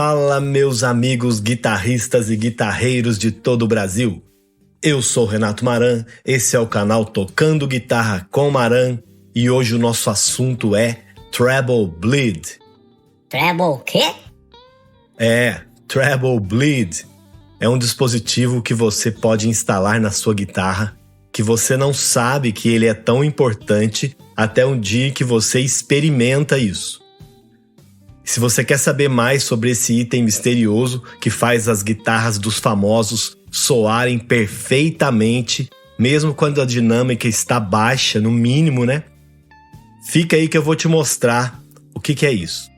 Fala, meus amigos guitarristas e guitarreiros de todo o Brasil. Eu sou Renato Maran, esse é o canal Tocando Guitarra com Maran e hoje o nosso assunto é Treble Bleed. Treble o quê? Treble Bleed é um dispositivo que você pode instalar na sua guitarra que você não sabe que ele é tão importante até um dia que você experimenta isso. Se você quer saber mais sobre esse item misterioso que faz as guitarras dos famosos soarem perfeitamente, mesmo quando a dinâmica está baixa, no mínimo, né? Fica aí que eu vou te mostrar o que é isso.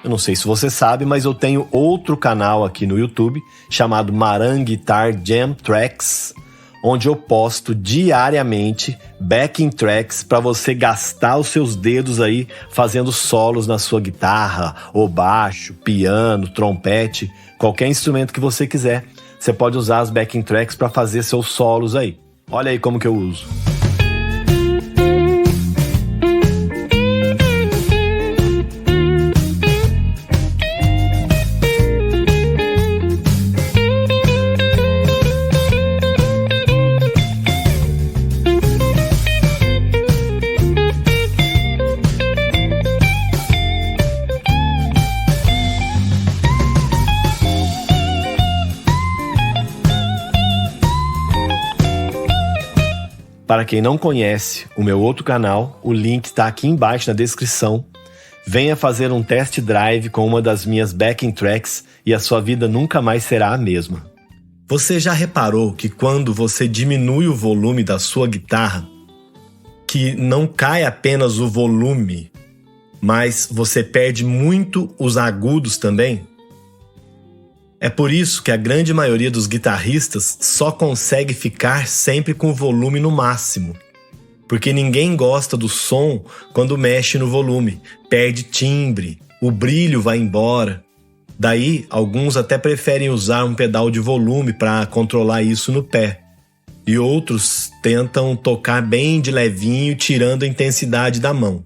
Eu não sei se você sabe, mas eu tenho outro canal aqui no YouTube chamado Maran Guitar Jam Tracks, onde eu posto diariamente backing tracks para você gastar os seus dedos aí fazendo solos na sua guitarra, ou baixo, piano, trompete, qualquer instrumento que você quiser. Você pode usar as backing tracks para fazer seus solos aí. Olha aí como que eu uso. Para quem não conhece o meu outro canal, o link está aqui embaixo na descrição. Venha fazer um test drive com uma das minhas backing tracks e a sua vida nunca mais será a mesma. Você já reparou que quando você diminui o volume da sua guitarra, que não cai apenas o volume, mas você perde muito os agudos também? É por isso que a grande maioria dos guitarristas só consegue ficar sempre com o volume no máximo. Porque ninguém gosta do som quando mexe no volume, perde timbre, o brilho vai embora. Daí, alguns até preferem usar um pedal de volume para controlar isso no pé. E outros tentam tocar bem de levinho, tirando a intensidade da mão.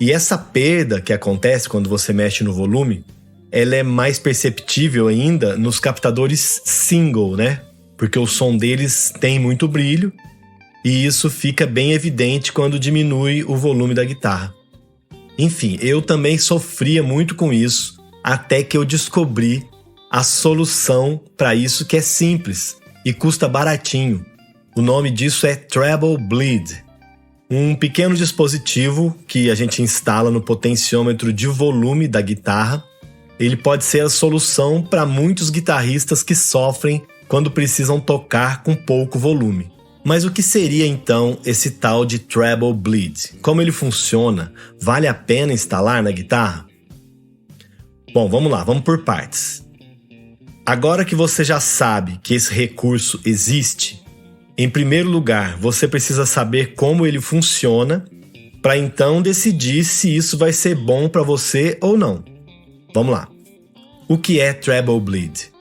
E essa perda que acontece quando você mexe no volume, ela é mais perceptível ainda nos captadores single, né? Porque o som deles tem muito brilho e isso fica bem evidente quando diminui o volume da guitarra. Enfim, eu também sofria muito com isso até que eu descobri a solução para isso, que é simples e custa baratinho. O nome disso é Treble Bleed, um pequeno dispositivo que a gente instala no potenciômetro de volume da guitarra. Ele pode ser a solução para muitos guitarristas que sofrem quando precisam tocar com pouco volume. Mas o que seria então esse tal de Treble Bleed? Como ele funciona? Vale a pena instalar na guitarra? Bom, vamos lá, vamos por partes. Agora que você já sabe que esse recurso existe, em primeiro lugar, você precisa saber como ele funciona para então decidir se isso vai ser bom para você ou não. Vamos lá. O que é Treble Bleed?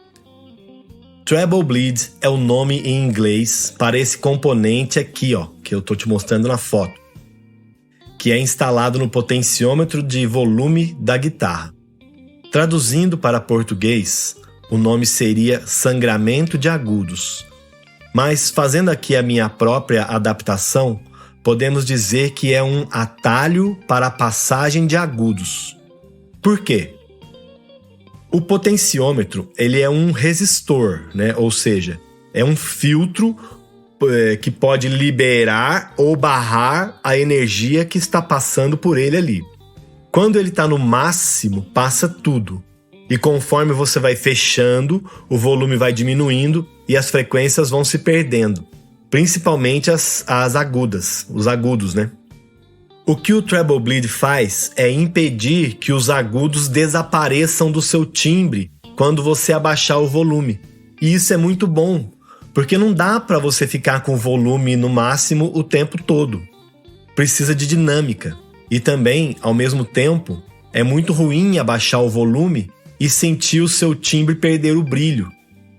Treble Bleed é o nome em inglês para esse componente aqui, ó, que eu estou te mostrando na foto, que é instalado no potenciômetro de volume da guitarra. Traduzindo para português, o nome seria sangramento de agudos. Mas fazendo aqui a minha própria adaptação, podemos dizer que é um atalho para a passagem de agudos. Por quê? O potenciômetro, ele é um resistor, né? Ou seja, é um filtro que pode liberar ou barrar a energia que está passando por ele ali. Quando ele está no máximo, passa tudo. E conforme você vai fechando, o volume vai diminuindo e as frequências vão se perdendo. Principalmente as agudas, os agudos, né? O que o Treble Bleed faz é impedir que os agudos desapareçam do seu timbre quando você abaixar o volume. E isso é muito bom, porque não dá para você ficar com o volume no máximo o tempo todo. Precisa de dinâmica. E também, ao mesmo tempo, é muito ruim abaixar o volume e sentir o seu timbre perder o brilho.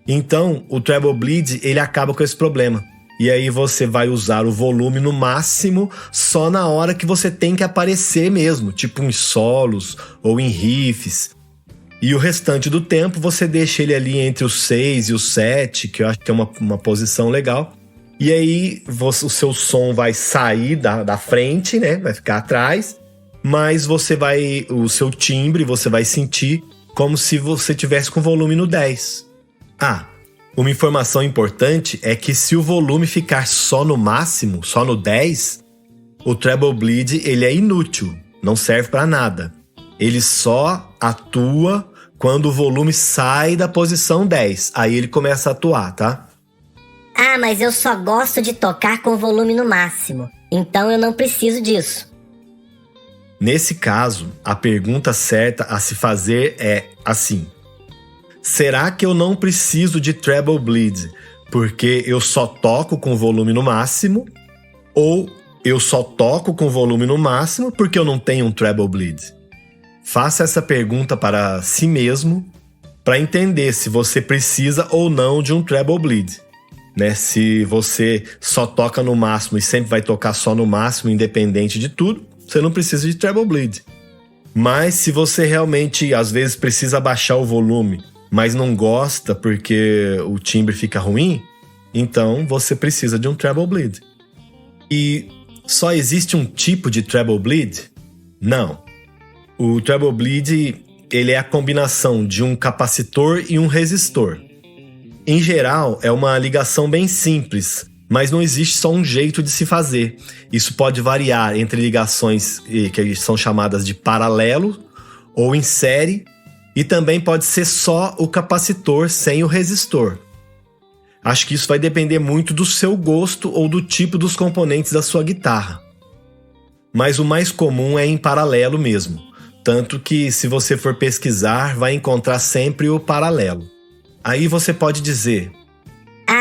Então, o treble bleed, ele acaba com esse problema. E aí você vai usar o volume no máximo só na hora que você tem que aparecer mesmo, tipo em solos ou em riffs. E o restante do tempo você deixa ele ali entre os 6 e os 7, que eu acho que é uma posição legal. E aí o seu som vai sair da frente, né? Vai ficar atrás, mas o seu timbre você vai sentir como se você tivesse com o volume no 10. Uma informação importante é que se o volume ficar só no máximo, só no 10, o treble bleed ele é inútil, não serve para nada. Ele só atua quando o volume sai da posição 10, aí ele começa a atuar, tá? Mas eu só gosto de tocar com o volume no máximo, então eu não preciso disso. Nesse caso, a pergunta certa a se fazer é assim: será que eu não preciso de treble bleed porque eu só toco com o volume no máximo? Ou eu só toco com o volume no máximo porque eu não tenho um treble bleed? Faça essa pergunta para si mesmo para entender se você precisa ou não de um treble bleed. Né? Se você só toca no máximo e sempre vai tocar só no máximo, independente de tudo, você não precisa de treble bleed. Mas se você realmente, às vezes, precisa baixar o volume, mas não gosta porque o timbre fica ruim, então você precisa de um treble bleed. E só existe um tipo de treble bleed? Não. O treble bleed, ele é a combinação de um capacitor e um resistor. Em geral, é uma ligação bem simples, mas não existe só um jeito de se fazer. Isso pode variar entre ligações que são chamadas de paralelo ou em série, e também pode ser só o capacitor sem o resistor. Acho que isso vai depender muito do seu gosto ou do tipo dos componentes da sua guitarra. Mas o mais comum é em paralelo mesmo, tanto que se você for pesquisar, vai encontrar sempre o paralelo. Aí você pode dizer: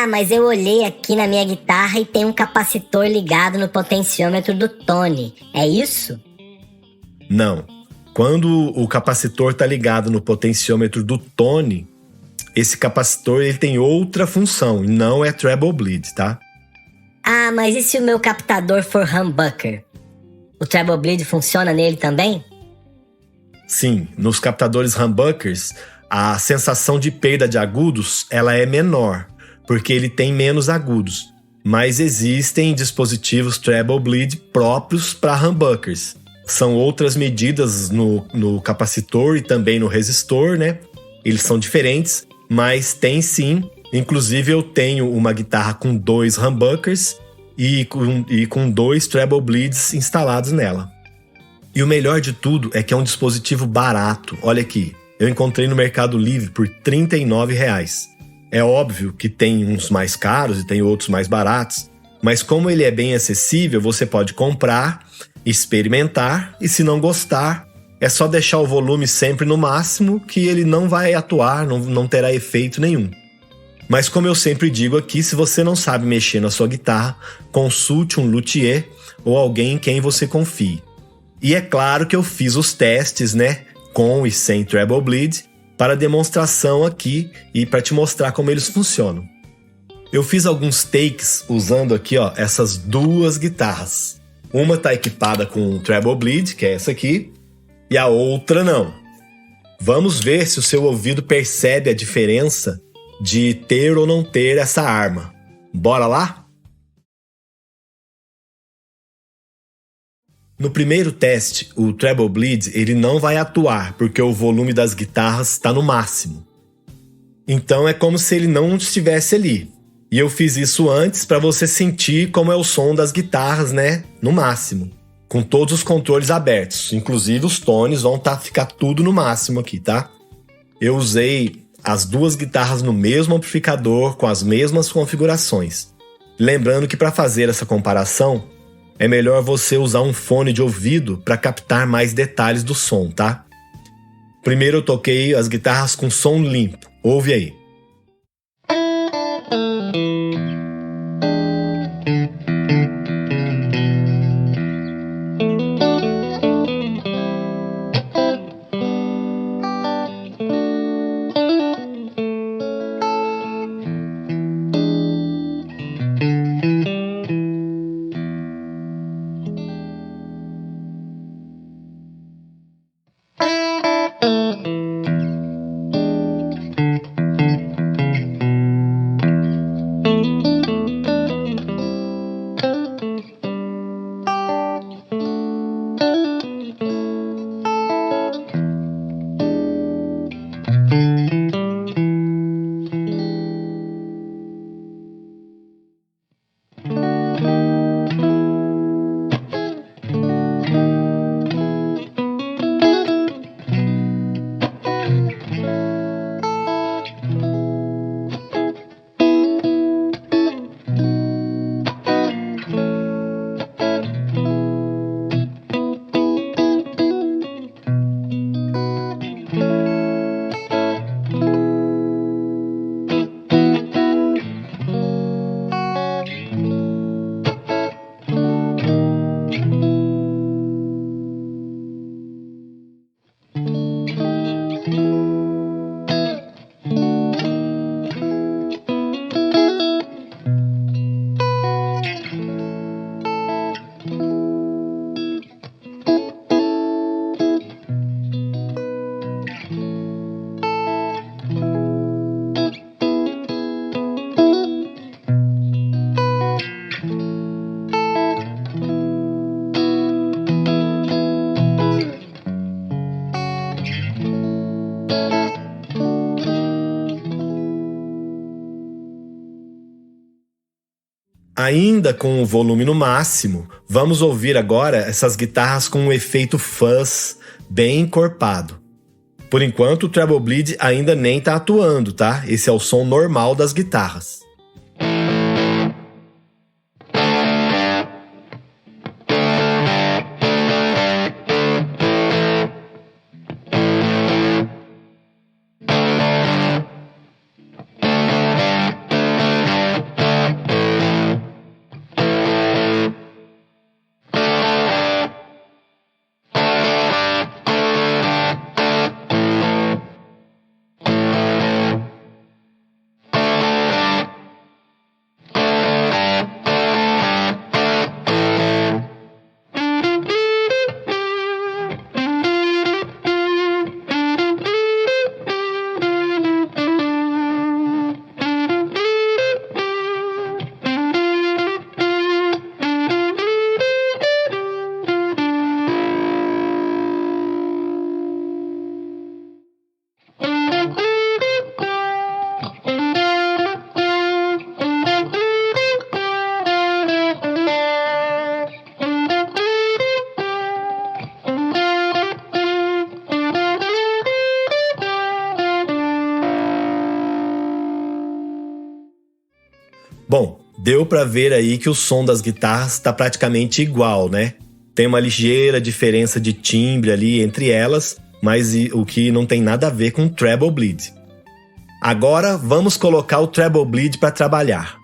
mas eu olhei aqui na minha guitarra e tem um capacitor ligado no potenciômetro do Tony. É isso? Não. Quando o capacitor está ligado no potenciômetro do Tony, esse capacitor ele tem outra função e não é treble bleed, tá? Mas e se o meu captador for humbucker? O treble bleed funciona nele também? Sim, nos captadores humbuckers, a sensação de perda de agudos ela é menor, porque ele tem menos agudos. Mas existem dispositivos treble bleed próprios para humbuckers. São outras medidas no capacitor e também no resistor, né? Eles são diferentes, mas tem sim. Inclusive eu tenho uma guitarra com 2 humbuckers e com 2 treble bleeds instalados nela. E o melhor de tudo é que é um dispositivo barato. Olha aqui, eu encontrei no Mercado Livre por R$39. É óbvio que tem uns mais caros e tem outros mais baratos, mas como ele é bem acessível, você pode comprar, experimentar e se não gostar, é só deixar o volume sempre no máximo que ele não vai atuar, não terá efeito nenhum. Mas como eu sempre digo aqui, se você não sabe mexer na sua guitarra, consulte um luthier ou alguém em quem você confie. E é claro que eu fiz os testes, né, com e sem treble bleed, para demonstração aqui e para te mostrar como eles funcionam. Eu fiz alguns takes usando aqui, ó, essas duas guitarras. Uma está equipada com treble bleed, que é essa aqui, e a outra não. Vamos ver se o seu ouvido percebe a diferença de ter ou não ter essa arma. Bora lá? No primeiro teste, o treble bleed ele não vai atuar porque o volume das guitarras está no máximo. Então é como se ele não estivesse ali. E eu fiz isso antes para você sentir como é o som das guitarras, né? No máximo. Com todos os controles abertos. Inclusive os tones vão ficar tudo no máximo aqui, tá? Eu usei as duas guitarras no mesmo amplificador, com as mesmas configurações. Lembrando que para fazer essa comparação, é melhor você usar um fone de ouvido para captar mais detalhes do som, tá? Primeiro eu toquei as guitarras com som limpo. Ouve aí. Ainda com o volume no máximo, vamos ouvir agora essas guitarras com um efeito fuzz bem encorpado. Por enquanto, o treble bleed ainda nem tá atuando, tá? Esse é o som normal das guitarras. Bom, deu para ver aí que o som das guitarras está praticamente igual, né? Tem uma ligeira diferença de timbre ali entre elas, mas o que não tem nada a ver com treble bleed. Agora vamos colocar o treble bleed para trabalhar.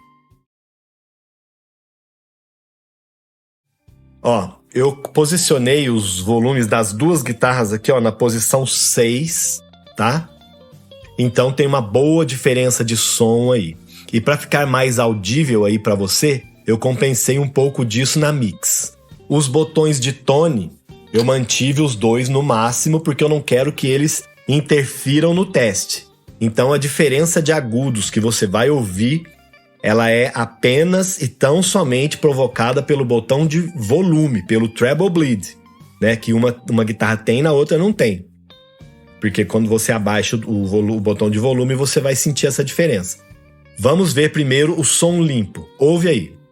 Ó, eu posicionei os volumes das duas guitarras aqui, ó, na posição 6, tá? Então tem uma boa diferença de som aí. E para ficar mais audível aí para você, eu compensei um pouco disso na mix. Os botões de tone, eu mantive os dois no máximo porque eu não quero que eles interfiram no teste. Então a diferença de agudos que você vai ouvir, ela é apenas e tão somente provocada pelo botão de volume, pelo treble bleed, né? Que uma guitarra tem, na outra não tem. Porque quando você abaixa o botão de volume, você vai sentir essa diferença. Vamos ver primeiro o som limpo. Ouve aí.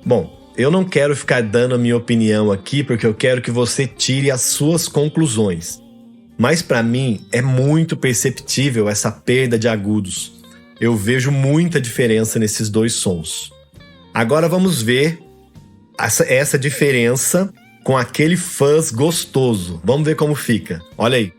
Bom, eu não quero ficar dando a minha opinião aqui porque eu quero que você tire as suas conclusões. Mas para mim é muito perceptível essa perda de agudos. Eu vejo muita diferença nesses dois sons. Agora vamos ver essa diferença com aquele fuzz gostoso. Vamos ver como fica. Olha aí.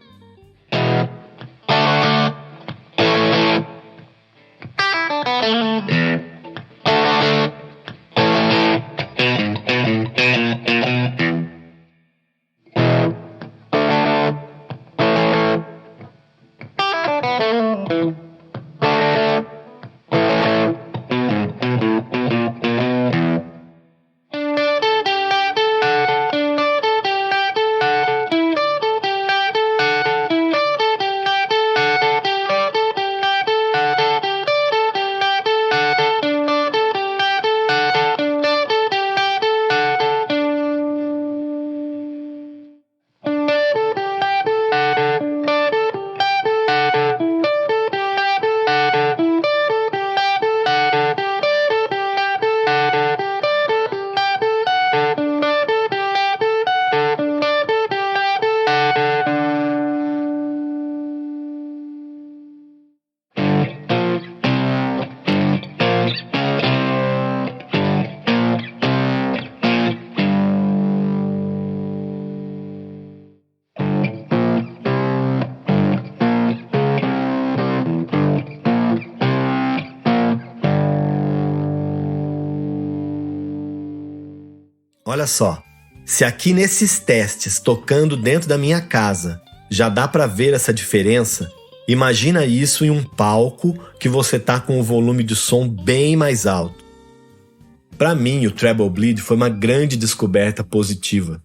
Olha só, se aqui nesses testes, tocando dentro da minha casa, já dá para ver essa diferença, imagina isso em um palco que você tá com o volume de som bem mais alto. Para mim, o Treble Bleed foi uma grande descoberta positiva.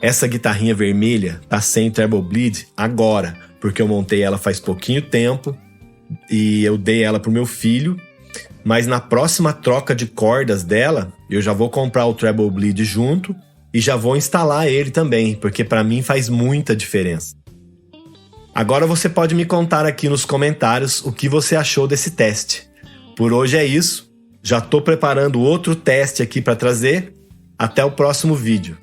Essa guitarrinha vermelha tá sem Treble Bleed agora, porque eu montei ela faz pouquinho tempo e eu dei ela pro meu filho, mas na próxima troca de cordas dela, eu já vou comprar o Treble Bleed junto e já vou instalar ele também, porque para mim faz muita diferença. Agora você pode me contar aqui nos comentários o que você achou desse teste. Por hoje é isso, já tô preparando outro teste aqui para trazer. Até o próximo vídeo.